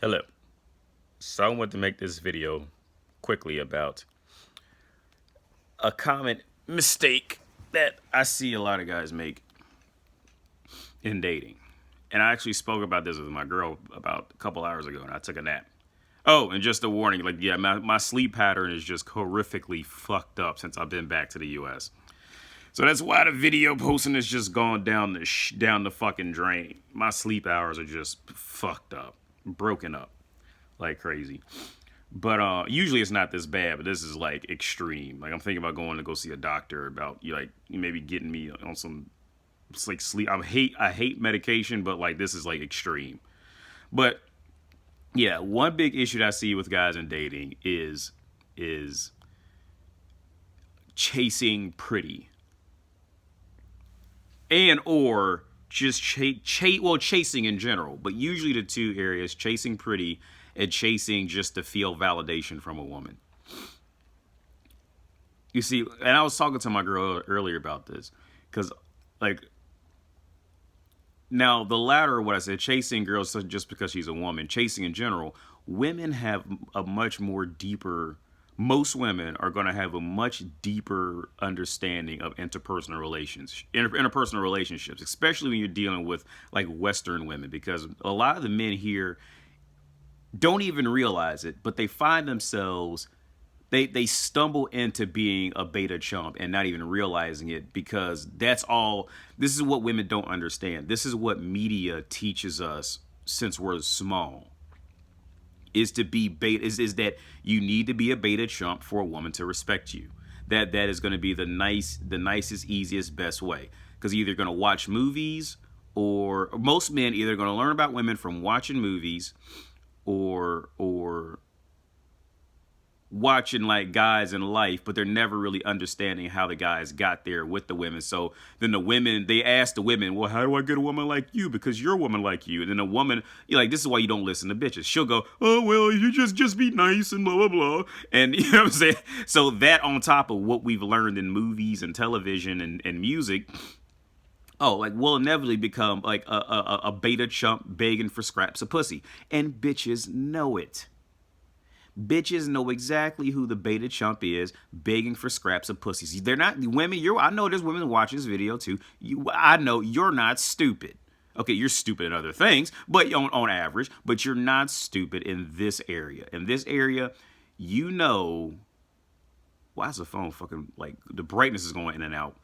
Hello. So I want to make this video quickly about a common mistake that I see a lot of guys make in dating. And I actually spoke about this with my girl about a couple hours ago, and I took a nap. Oh, and just a warning, like, yeah, my sleep pattern is just horrifically fucked up since I've been back to the U.S. So that's why the video posting has just gone down down the fucking drain. My sleep hours are just fucked up, broken up like crazy. But usually it's not this bad, but this is like extreme. Like I'm thinking about going to go see a doctor about like maybe getting me on some like sleep. I hate medication, but like this is like extreme. But yeah, one big issue that I see with guys in dating is chasing pretty and or just chasing in general, but usually the two areas: chasing pretty and chasing just to feel validation from a woman. You see, and I was talking to my girl earlier about this because, like, now the latter, what I said, chasing girls just because she's a woman, chasing in general, women have a much more deeper. Most women are going to have a much deeper understanding of interpersonal relationships, especially when you're dealing with like Western women, because a lot of the men here don't even realize it, but they find themselves they stumble into being a beta chump and not even realizing it, because that's all. This is what women don't understand. This is what media teaches us since we're small, is to be beta, is that you need to be a beta chump for a woman to respect you. That is going to be the nicest, easiest, best way, because you're either going to watch movies, or most men either going to learn about women from watching movies, or watching like guys in life, but they're never really understanding how the guys got there with the women. So then the women, they ask the women, well, how do I get a woman like you? Because you're a woman like you. And then the woman, you're like, this is why you don't listen to bitches. She'll go, oh, well, you just be nice and blah, blah, blah. And you know what I'm saying? So that on top of what we've learned in movies and television and music, like we'll inevitably become like a beta chump begging for scraps of pussy. And bitches know it. Bitches know exactly who the beta chump is, begging for scraps of pussies. They're not women. I know there's women watching this video too. I know you're not stupid. Okay, you're stupid in other things, but on average, but you're not stupid in this area. In this area, you know. Why is the phone fucking like the brightness is going in and out?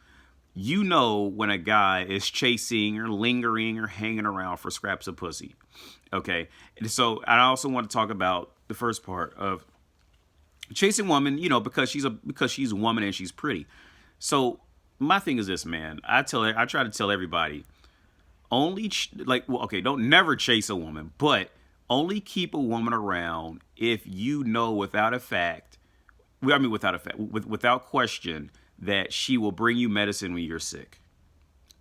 You know when a guy is chasing or lingering or hanging around for scraps of pussy. Okay, and so I also want to talk about the first part of chasing woman, because she's a woman and she's pretty. So my thing is this, man. I try to tell everybody, don't never chase a woman, but only keep a woman around if you know without question, that she will bring you medicine when you're sick.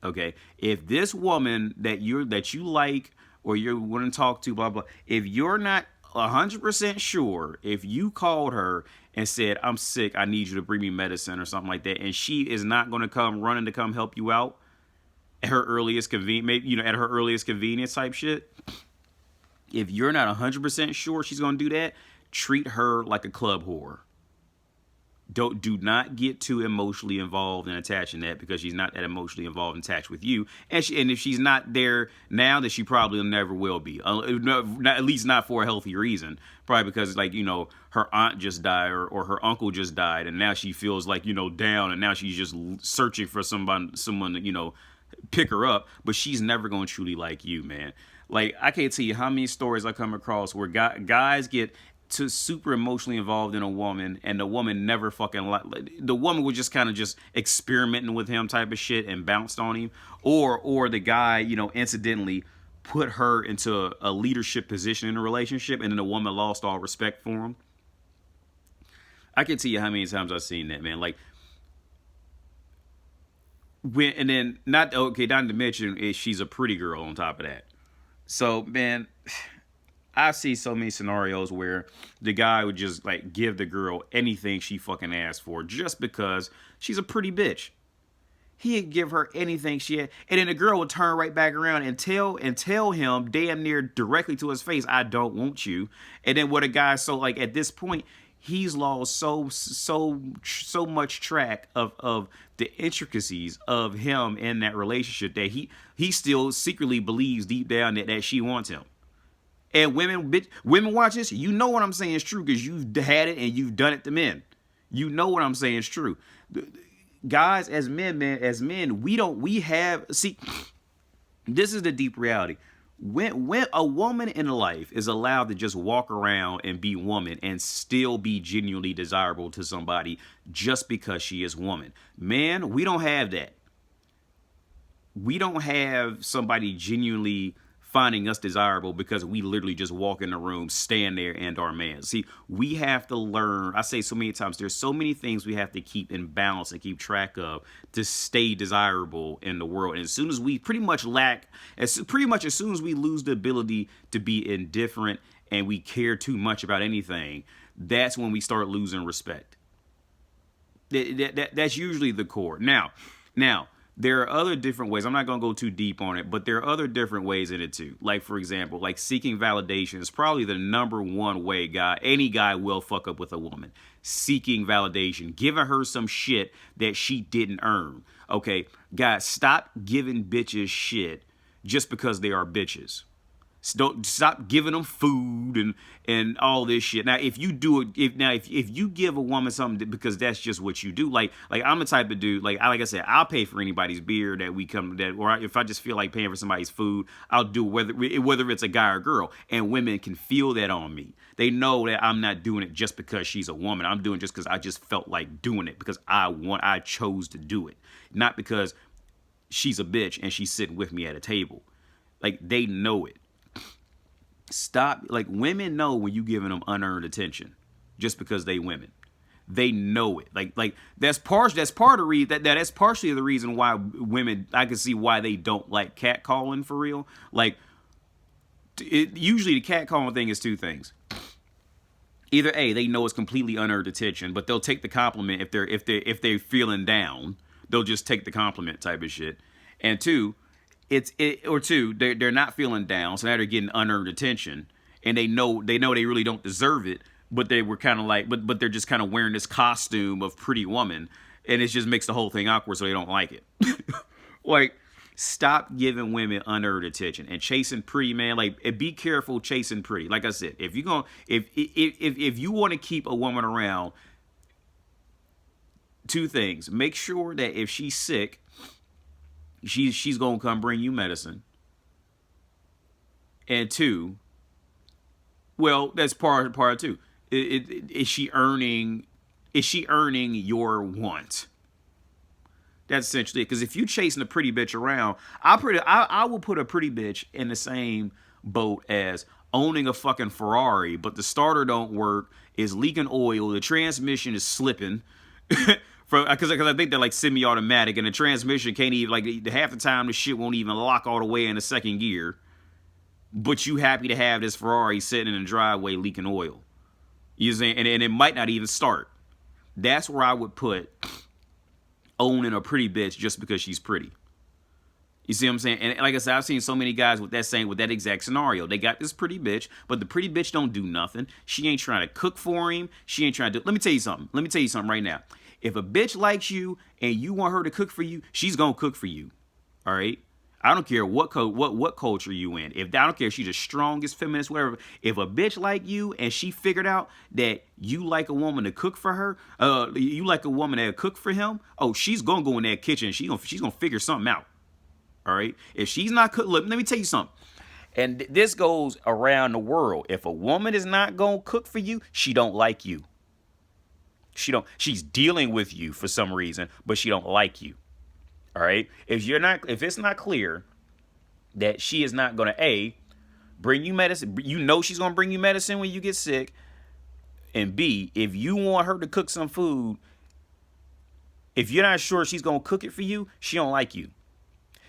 Okay, if this woman that you like or you want to talk to, blah blah, if you're not 100% sure, if you called her and said, I'm sick, I need you to bring me medicine or something like that, and she is not going to come running to come help you out at her earliest convenience type shit, if you're not 100% sure she's going to do that, treat her like a club whore. Do not get too emotionally involved and attached in that, because she's not that emotionally involved and attached with you, and if she's not there now, then she probably never will be. At least not for a healthy reason. Probably because her aunt just died, or her uncle just died, and now she feels like down, and now she's just searching for someone to pick her up. But she's never going to truly like you, man. Like, I can't tell you how many stories I come across where guys get to super emotionally involved in a woman, and the woman never the woman was just kind of just experimenting with him type of shit and bounced on him, or the guy incidentally put her into a leadership position in a relationship, and then the woman lost all respect for him. I can tell you how many times I've seen that, man. Like, and then not to mention is she's a pretty girl on top of that. So, man, I see so many scenarios where the guy would just like give the girl anything she fucking asked for just because she's a pretty bitch. He'd give her anything she had, and then the girl would turn right back around and tell him damn near directly to his face, "I don't want you." And then what a guy, so like at this point, he's lost so much track of the intricacies of him in that relationship that he still secretly believes deep down that she wants him. And women watch this. You know what I'm saying is true because you've had it and you've done it to men. You know what I'm saying is true. Guys, as men, see, this is the deep reality. When a woman in life is allowed to just walk around and be woman and still be genuinely desirable to somebody just because she is woman. Man, we don't have that. We don't have somebody genuinely finding us desirable because we literally just walk in the room, stand there, and are man. See, we have to learn. I say so many times, there's so many things we have to keep in balance and keep track of to stay desirable in the world. And as soon as we as soon as we lose the ability to be indifferent and we care too much about anything, that's when we start losing respect. That's usually the core. Now, there are other different ways. I'm not going to go too deep on it, but there are other different ways in it too. Like, for example, like seeking validation is probably the number one way any guy will fuck up with a woman. Seeking validation, giving her some shit that she didn't earn. Okay, guys, stop giving bitches shit just because they are bitches. Don't stop giving them food and all this shit. Now, if you do it, if you give a woman something because that's just what you do, like I'm the type of dude, like I said, I'll pay for anybody's beer or if I just feel like paying for somebody's food, I'll do whether it's a guy or girl. And women can feel that on me. They know that I'm not doing it just because she's a woman. I'm doing it just because I just felt like doing it because I chose to do it, not because she's a bitch and she's sitting with me at a table. Like, they know it. Stop. Like, women know when you giving them unearned attention just because they women. They know it. Like that's partially the reason why women, I can see why they don't like catcalling for real. Like, usually the catcalling thing is two things. Either A, they know it's completely unearned attention, but they'll take the compliment if they're feeling down. They'll just take the compliment type of shit. And two, they're not feeling down, so now they're getting unearned attention, and they know they really don't deserve it, but they were kind of like, but they're just kind of wearing this costume of pretty woman, and it just makes the whole thing awkward, so they don't like it. Like, stop giving women unearned attention and chasing pretty, man. Like, be careful chasing pretty. Like I said, if you want to keep a woman around, two things: make sure that if she's sick, she's gonna come bring you medicine. And two, well, that's part two. Is she earning your want? That's essentially it. Because if you chasing a pretty bitch around, I will put a pretty bitch in the same boat as owning a fucking Ferrari, but the starter don't work, is leaking oil, the transmission is slipping. Because I think they're like semi-automatic, and the transmission can't even, like, half the time the shit won't even lock all the way in the second gear. But you happy to have this Ferrari sitting in the driveway leaking oil. You know what I'm saying? And it might not even start. That's where I would put owning a pretty bitch just because she's pretty. You see what I'm saying? And like I said, I've seen so many guys with that exact scenario. They got this pretty bitch, but the pretty bitch don't do nothing. She ain't trying to cook for him. She ain't trying to do. Let me tell you something right now. If a bitch likes you and you want her to cook for you, she's gonna cook for you. All right? I don't care what culture you in. I don't care if she's the strongest feminist, whatever. If a bitch like you and she figured out that you like a woman to cook for her, you like a woman that cook for him, oh, she's gonna go in that kitchen. She's gonna figure something out. All right? If she's not cook, look, let me tell you something. And this goes around the world. If a woman is not gonna cook for you, she don't like you. She's dealing with you for some reason, but she don't like you. All right? If it's not clear that she is not going to bring you medicine, you know she's going to bring you medicine when you get sick, and B, if you want her to cook some food, if you're not sure she's going to cook it for you, she don't like you.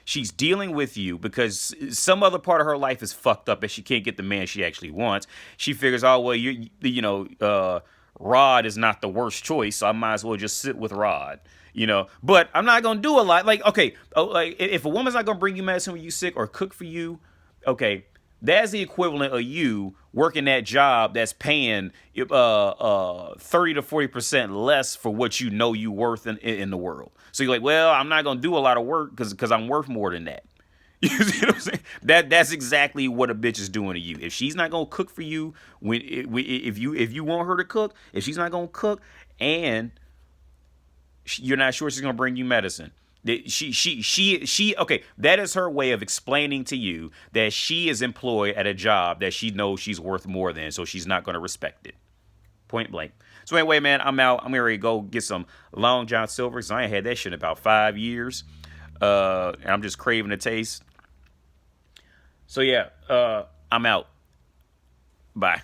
She's dealing with you because some other part of her life is fucked up and she can't get the man she actually wants. She figures, oh, well, Rod is not the worst choice, so I might as well just sit with Rod. You know, but I'm not gonna do a lot. Like, okay, like if a woman's not gonna bring you medicine when you sick or cook for you, okay, that's the equivalent of you working that job that's paying 30 to 40% less for what you know you worth in the world. So you're like, well, I'm not gonna do a lot of work because I'm worth more than that. You see what I'm saying? That's exactly what a bitch is doing to you. If she's not gonna cook for you if you want her to cook, if she's not gonna cook and you're not sure she's gonna bring you medicine. She okay, that is her way of explaining to you that she is employed at a job that she knows she's worth more than, so she's not gonna respect it. Point blank. So anyway, man, I'm out. I'm ready to go get some Long John Silver because I ain't had that shit in about 5 years. And I'm just craving the taste. So yeah, I'm out. Bye.